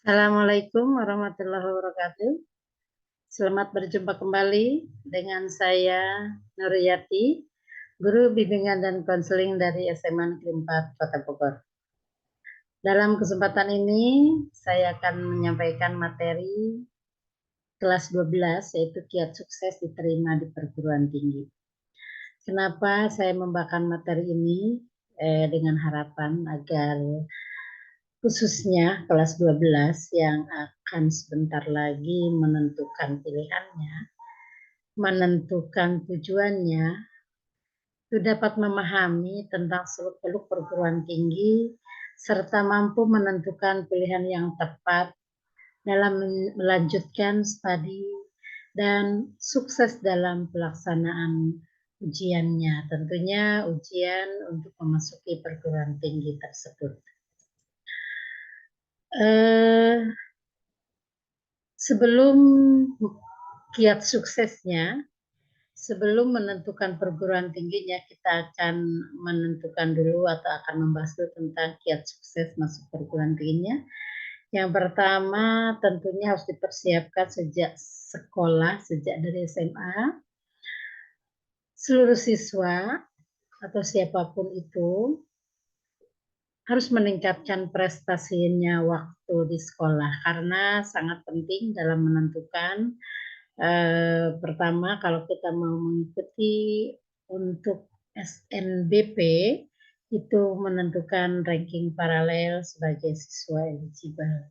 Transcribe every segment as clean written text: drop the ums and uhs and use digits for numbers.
Assalamualaikum warahmatullahi wabarakatuh. Selamat berjumpa kembali dengan saya Nuriyati, Guru Bimbingan dan Konseling dari SMA Negeri 4 Kota Bogor. Dalam kesempatan ini saya akan menyampaikan materi kelas 12 yaitu Kiat Sukses Diterima di Perguruan Tinggi. Kenapa saya membawakan materi ini dengan harapan agar khususnya kelas 12 yang akan sebentar lagi menentukan pilihannya, menentukan tujuannya, itu dapat memahami tentang seluk-beluk perguruan tinggi serta mampu menentukan pilihan yang tepat dalam melanjutkan studi dan sukses dalam pelaksanaan ujiannya, tentunya ujian untuk memasuki perguruan tinggi tersebut. Sebelum kiat suksesnya, sebelum menentukan perguruan tingginya, kita akan menentukan dulu atau akan membahas dulu tentang kiat sukses masuk perguruan tingginya. Yang pertama tentunya harus dipersiapkan sejak sekolah, sejak dari SMA. Seluruh siswa atau siapapun itu harus meningkatkan prestasinya waktu di sekolah karena sangat penting dalam menentukan pertama kalau kita mau mengikuti untuk SNBP itu menentukan ranking paralel sebagai siswa eligible.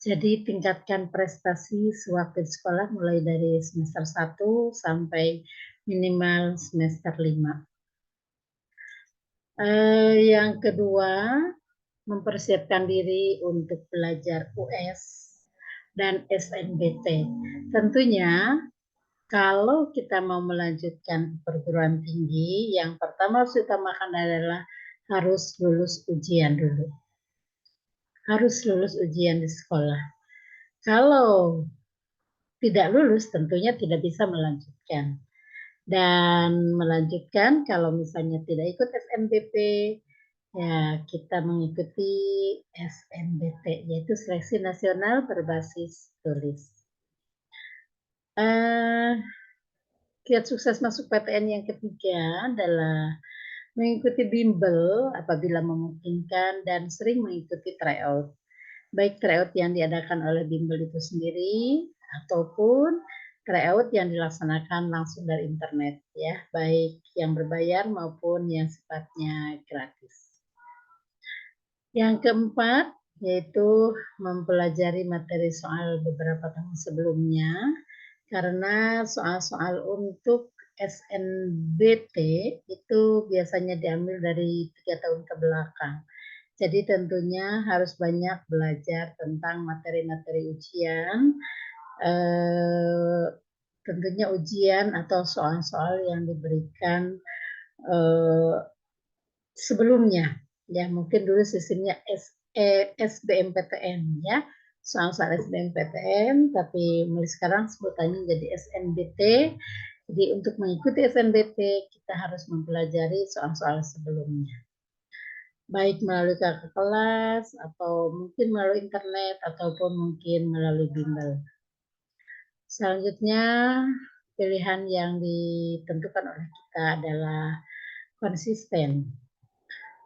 Jadi tingkatkan prestasi sewaktu di sekolah mulai dari semester 1 sampai minimal semester 5. Yang kedua, mempersiapkan diri untuk belajar US dan SNBT. Tentunya kalau kita mau melanjutkan perguruan tinggi, yang pertama harus diutamakan adalah harus lulus ujian dulu. Harus lulus ujian di sekolah. Kalau tidak lulus, tentunya tidak bisa melanjutkan. Dan melanjutkan kalau misalnya tidak ikut SNBP, ya kita mengikuti SNBT, yaitu Seleksi Nasional Berbasis Tulis. Kiat sukses masuk PTN yang ketiga adalah mengikuti bimbel apabila memungkinkan dan sering mengikuti tryout. Baik tryout yang diadakan oleh bimbel itu sendiri ataupun tryout yang dilaksanakan langsung dari internet ya, baik yang berbayar maupun yang sifatnya gratis. Yang keempat yaitu mempelajari materi soal beberapa tahun sebelumnya karena soal-soal untuk SNBT itu biasanya diambil dari 3 tahun ke belakang. Jadi tentunya harus banyak belajar tentang materi-materi ujian, tentunya ujian atau soal-soal yang diberikan sebelumnya. Ya mungkin dulu sistemnya SBMPTN ya, soal-soal SBMPTN, tapi mulai sekarang sebutannya jadi SNBT. Jadi untuk mengikuti SNBT kita harus mempelajari soal-soal sebelumnya, baik melalui kakak kelas atau mungkin melalui internet ataupun mungkin melalui bimbel. Selanjutnya pilihan yang ditentukan oleh kita adalah konsisten.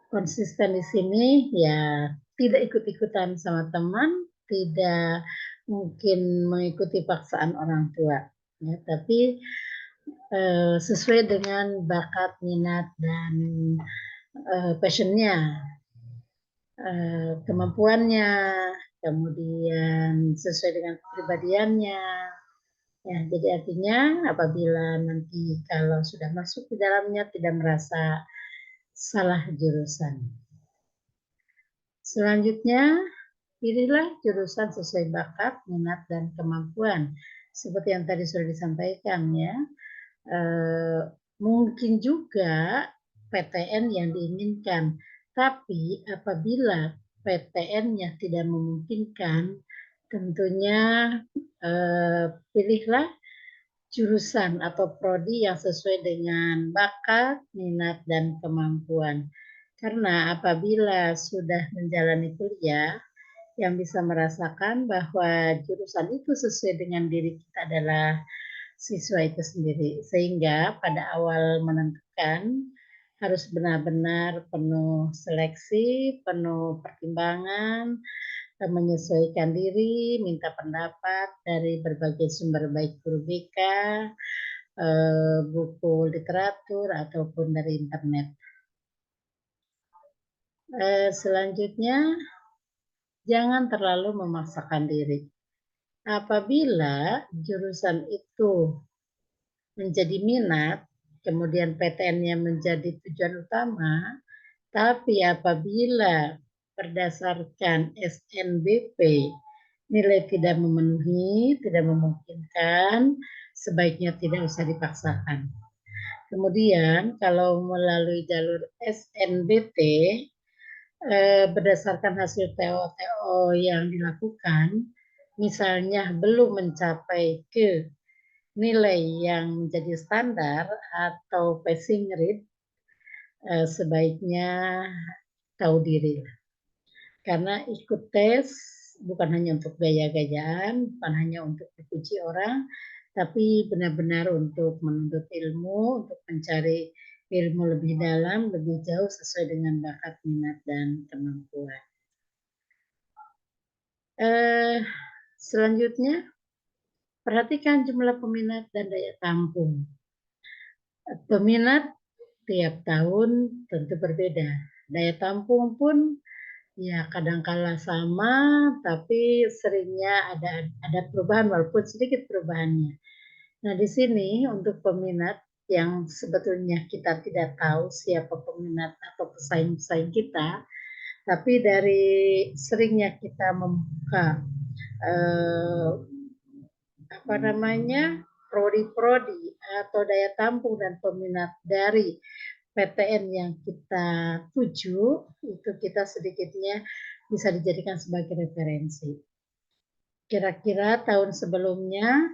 Konsisten di sini ya tidak ikut-ikutan sama teman, tidak mungkin mengikuti paksaan orang tua, ya, tapi sesuai dengan bakat, minat, dan passionnya, kemampuannya, kemudian sesuai dengan kepribadiannya. Ya, jadi artinya apabila nanti kalau sudah masuk di dalamnya tidak merasa salah jurusan. Selanjutnya, pilihlah jurusan sesuai bakat, minat, dan kemampuan. Seperti yang tadi sudah disampaikan ya. Mungkin juga PTN yang diinginkan. Tapi apabila PTN-nya tidak memungkinkan, tentunya pilihlah jurusan atau prodi yang sesuai dengan bakat, minat, dan kemampuan. Karena apabila sudah menjalani kuliah, yang bisa merasakan bahwa jurusan itu sesuai dengan diri kita adalah siswa itu sendiri. Sehingga pada awal menentukan harus benar-benar penuh seleksi, penuh pertimbangan, menyesuaikan diri, minta pendapat dari berbagai sumber baik guru BK, buku literatur ataupun dari internet. Selanjutnya, jangan terlalu memaksakan diri. Apabila jurusan itu menjadi minat, kemudian PTN-nya menjadi tujuan utama, tapi apabila berdasarkan SNBP nilai tidak memenuhi, tidak memungkinkan, sebaiknya tidak usah dipaksakan. Kemudian kalau melalui jalur SNBT, berdasarkan hasil TO-TO yang dilakukan, misalnya belum mencapai ke nilai yang menjadi standar atau passing rate, sebaiknya tahu diri. Karena ikut tes bukan hanya untuk gaya-gayaan, bukan hanya untuk dipuji orang, tapi benar-benar untuk menuntut ilmu, untuk mencari ilmu lebih dalam, lebih jauh sesuai dengan bakat, minat, dan kemampuan. Selanjutnya, perhatikan jumlah peminat dan daya tampung. Peminat tiap tahun tentu berbeda. Daya tampung pun ya kadangkala sama, tapi seringnya ada perubahan walaupun sedikit perubahannya. Nah, di sini untuk peminat yang sebetulnya kita tidak tahu siapa peminat atau pesaing-pesaing kita, tapi dari seringnya kita membuka eh, apa namanya prodi-prodi atau daya tampung dan peminat dari PTN yang kita tuju, itu kita sedikitnya bisa dijadikan sebagai referensi. Kira-kira tahun sebelumnya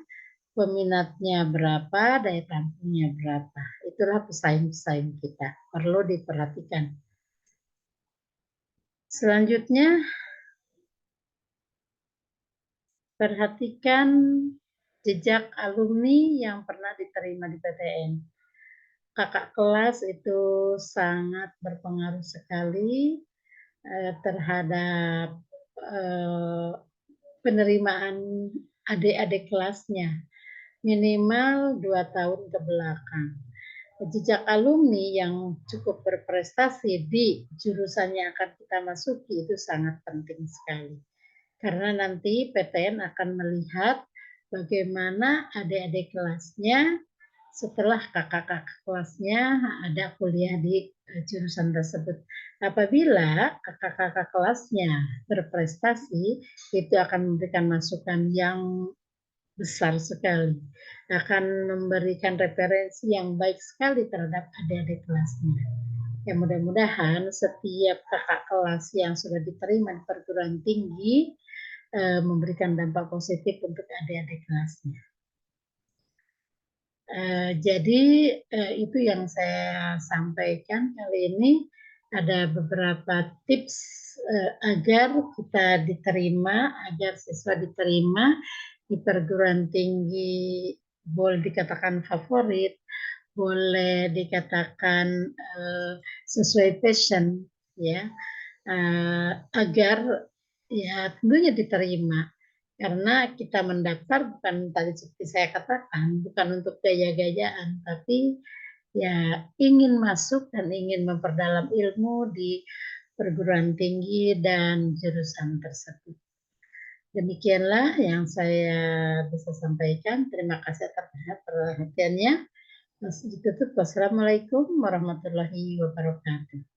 peminatnya berapa, daya tampungnya berapa. Itulah pesaing-pesaing kita. Perlu diperhatikan. Selanjutnya, perhatikan jejak alumni yang pernah diterima di PTN. Kakak kelas itu sangat berpengaruh sekali terhadap penerimaan adik-adik kelasnya. Minimal 2 tahun ke belakang. Jejak alumni yang cukup berprestasi di jurusan yang akan kita masuki itu sangat penting sekali. Karena nanti PTN akan melihat bagaimana adik-adik kelasnya setelah kakak-kakak kelasnya ada kuliah di jurusan tersebut. Apabila kakak-kakak kelasnya berprestasi, itu akan memberikan masukan yang besar sekali, akan memberikan referensi yang baik sekali terhadap adik-adik kelasnya. Ya mudah-mudahan setiap kakak kelas yang sudah diterima di perguruan tinggi memberikan dampak positif untuk adik-adik kelasnya. Jadi itu yang saya sampaikan kali ini. Ada beberapa tips agar kita diterima, agar siswa diterima di perguruan tinggi, boleh dikatakan favorit, boleh dikatakan sesuai passion, ya, agar ya tentunya diterima. Karena kita mendaftar bukan tadi seperti saya katakan, bukan untuk gaya-gayaan, tapi ya ingin masuk dan ingin memperdalam ilmu di perguruan tinggi dan jurusan tersebut. Demikianlah yang saya bisa sampaikan. Terima kasih atas perhatiannya. Masih ditutup. Wassalamualaikum warahmatullahi wabarakatuh.